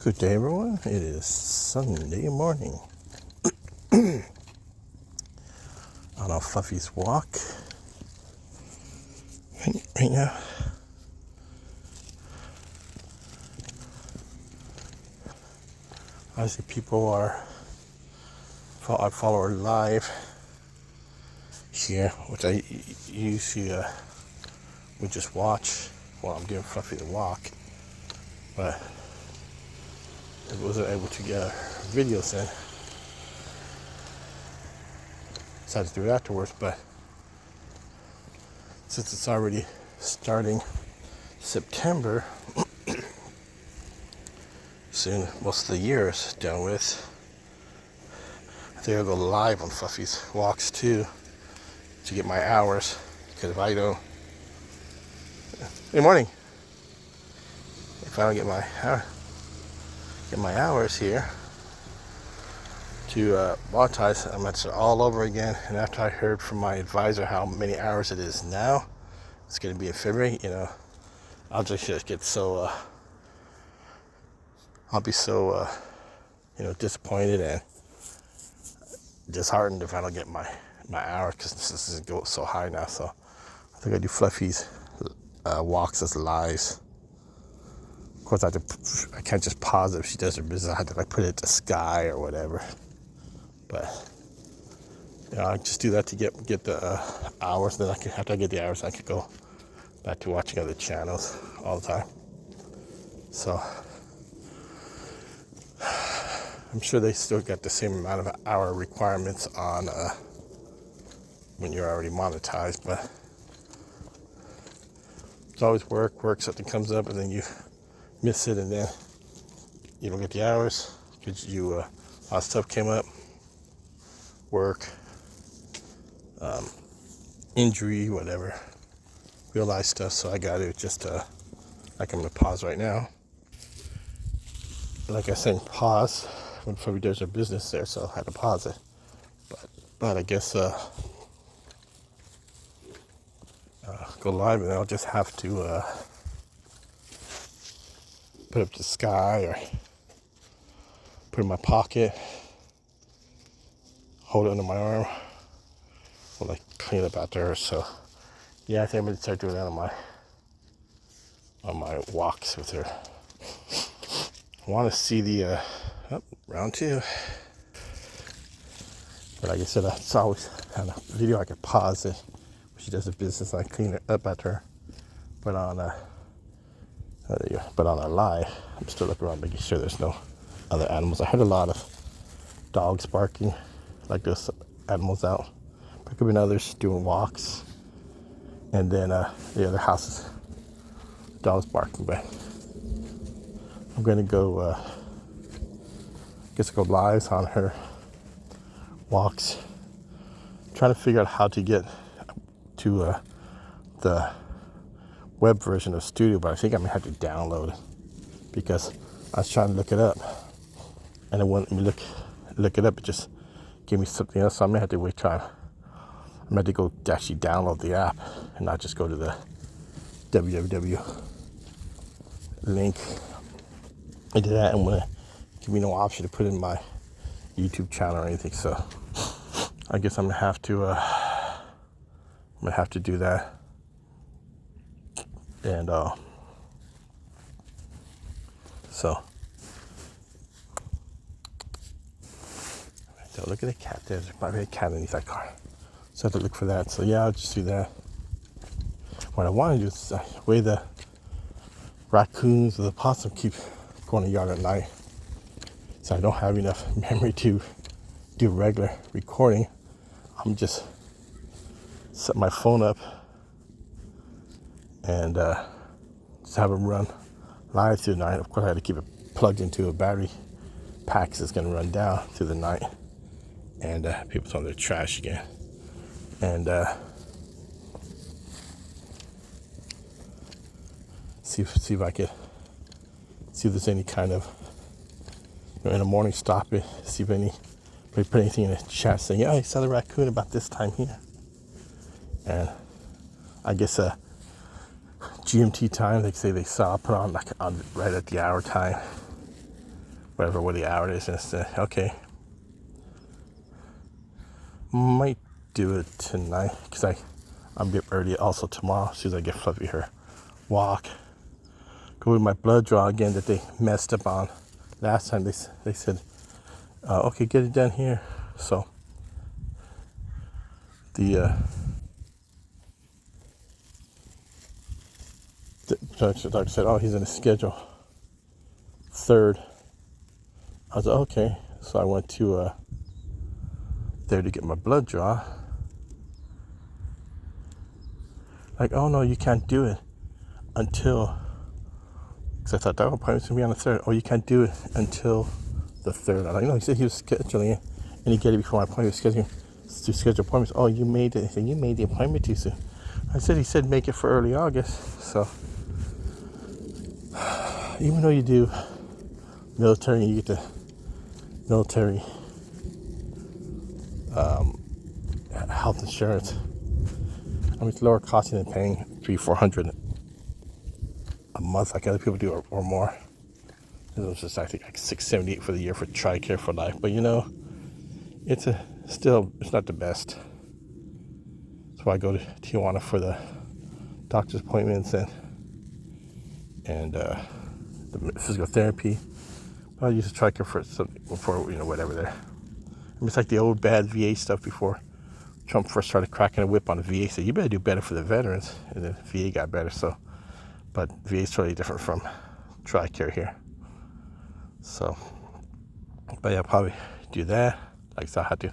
Good day, everyone. It is Sunday morning. On our Fluffy's walk right now. Obviously, people are follow live here, which I usually would just watch while I'm giving Fluffy the walk, but I wasn't able to get videos in. Decided to do it afterwards, but since it's already starting September, soon most of the year is done with, I think I'll go live on Fluffy's walks too to get my hours, because if I don't, good morning, if I don't get my hours here to monetize, I'm going to start all over again. And after I heard from my advisor how many hours it is now, it's going to be in February, I'll just get so, I'll be so, disappointed and disheartened if I don't get my hours, because this is go so high now. So I think I do Fluffy's walks as lives. Of course, I can't just pause it if she does her business. I have to put it to Sky or whatever. But I just do that to get the hours. Then after I get the hours, I could go back to watching other channels all the time. So I'm sure they still got the same amount of hour requirements on when you're already monetized, but it's always work. Something comes up and then you miss it, and then you don't get the hours because a lot of stuff came up, work, injury, whatever, real life stuff. So I got to just like I'm gonna pause right now. Like I said, pause when somebody does their business there, so I had to pause it. But I guess go live, and I'll just have to put up to Sky or put it in my pocket, hold it under my arm, or clean up after her. So yeah, I think I'm gonna start doing that on my walks with her. I want to see the round two, but like I said, it's always on a video I could pause it when she does her business. I clean it up after her, but on a live, I'm still looking around making sure there's no other animals. I heard a lot of dogs barking, like there's animals out. There could be others doing walks, and then the other houses, dogs barking. But I'm gonna go, go live on her walks, trying to figure out how to get to the web version of Studio, but I think I'm gonna have to download it, because I was trying to look it up and it wouldn't let me look it up. It just gave me something else. So I'm gonna have to wait till I'm gonna have to go actually download the app and not just go to the www link into that, and want to give me no option to put in my YouTube channel or anything. So I guess I'm gonna have to do that. And so look at the cat there. There's probably a cat underneath that car. So I have to look for that. So yeah, I'll just do that. What I want to do is way the raccoons or the possum keep going to the yard at night. So I don't have enough memory to do regular recording. I'm just set my phone up and just have them run live through the night. Of course, I had to keep it plugged into a battery pack, so it's going to run down through the night. And people throwing their trash again. And see if I could see if there's any kind of, in the morning, stop it, see if anybody put anything in the chat saying, yeah, I saw the raccoon about this time here. And I guess GMT time, they say they saw, put on right at the hour time. whatever what the hour is, and say, okay, might do it tonight because I'll be up early also tomorrow as soon as I get Fluffy her walk. Go with my blood draw again that they messed up on last time. They said, okay, get it done here. So the doctor said, oh, he's in a schedule 3rd. I was like, okay. So I went to there to get my blood draw. Like, oh no, you can't do it until, because I thought that appointment's gonna be on the 3rd. Oh, you can't do it until the 3rd. I'm like, no, he said he was scheduling it, and he get it before my appointment. He was scheduling to schedule appointments. Oh, you made it. He said, you made the appointment too soon. He said make it for early August. So even though you do military, you get the military health insurance. I mean, it's lower costing than paying $300-400 a month like other people do, or more. It was just, I think, like $678 for the year for TRICARE for life. But it's not the best. So I go to Tijuana for the doctor's appointments and the physical therapy. I use a TRICARE for whatever there. I mean, it's like the old bad VA stuff before Trump first started cracking a whip on the VA. Said, you better do better for the veterans. And then VA got better. But VA is totally different from TRICARE here. So, but yeah, I'll probably do that. Like, so I had to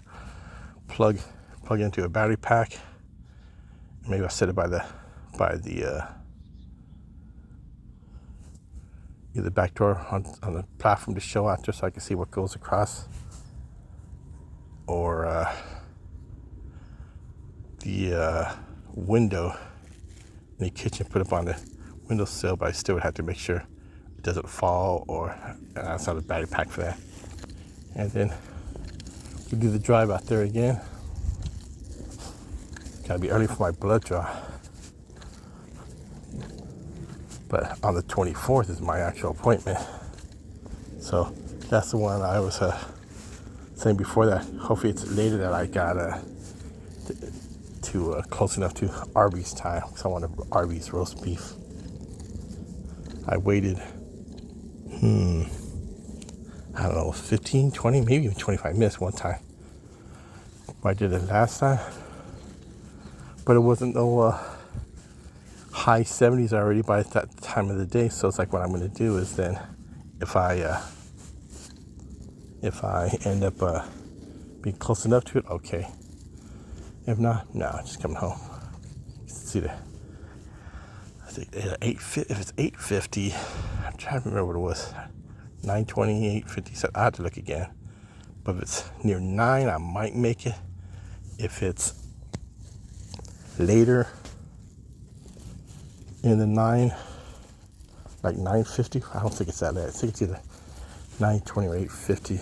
plug into a battery pack. Maybe I'll set it by the either back door on the platform to show out just so I can see what goes across, or the window in the kitchen, put up on the windowsill, but I still would have to make sure it doesn't fall, and that's not a battery pack for that. And then we do the drive out there again. Gotta be early for my blood draw. But on the 24th is my actual appointment. So that's the one I was saying before that. Hopefully it's later that I got to close enough to Arby's time, because I wanted Arby's roast beef. I waited, I don't know, 15, 20, maybe even 25 minutes one time. I did it last time, but it wasn't no high 70s already by that time of the day. So it's like, what I'm going to do is then, if I end up being close enough to it, okay. If not, no, just coming home. See the, I think if it's 8:50, I'm trying to remember what it was. 9:20, 8:50. So I have to look again. But if it's near 9, I might make it. If it's later in the 9, like 9:50, I don't think it's that late. I think it's either 9:20 or 8:50.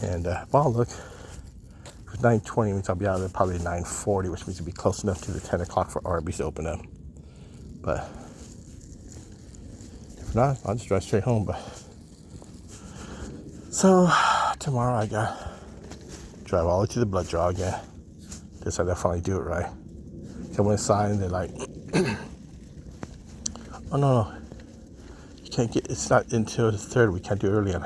And well, look, if it's 9:20 means I'll be out of there probably 9:40, which means it'll be close enough to the 10 o'clock for Arby's to open up. But if not, I'll just drive straight home. But so tomorrow I got drive all the way to the blood draw again. Just I definitely do it right. So I went inside and they're like, oh no, you can't get, it's not until the 3rd, we can't do it early. And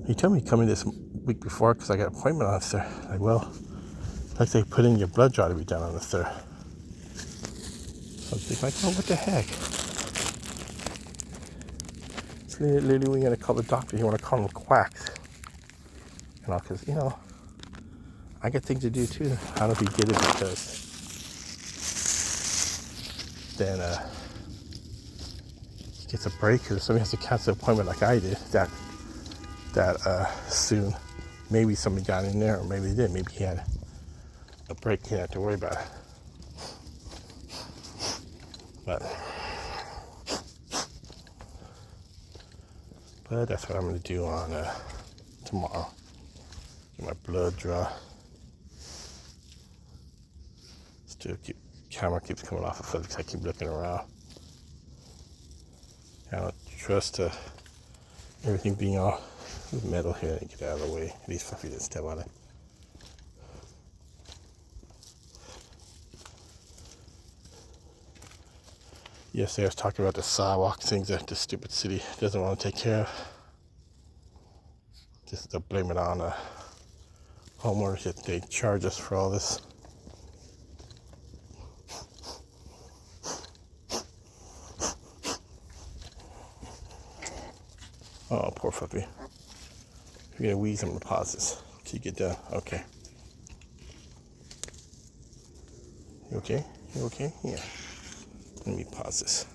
you tell me to come in this week before because I got an appointment on the 3rd. Like, well, like they put in your blood draw to be done on the 3rd. So I'm thinking like, oh, what the heck? It's literally when you're gonna call the doctor, you wanna call them quacks. Because, I got things to do too. I don't know if you get it, because then he gets a break, because if somebody has to cancel an appointment like I did that soon, maybe somebody got in there, or maybe they did. Maybe he had a break, he didn't have to worry about it. But that's what I'm going to do on tomorrow. Get my blood draw. Still camera keeps coming off of it because I keep looking around. I don't trust everything being all metal here, and get out of the way. At least Fluffy didn't step on it. Yesterday I was talking about the sidewalk things that the stupid city doesn't want to take care of. Just to blame it on homeowners that they charge us for all this. Oh, poor Fluffy. You're gonna wheeze. I'm gonna pause this till you get done. Okay. You okay? You okay? Yeah. Let me pause this.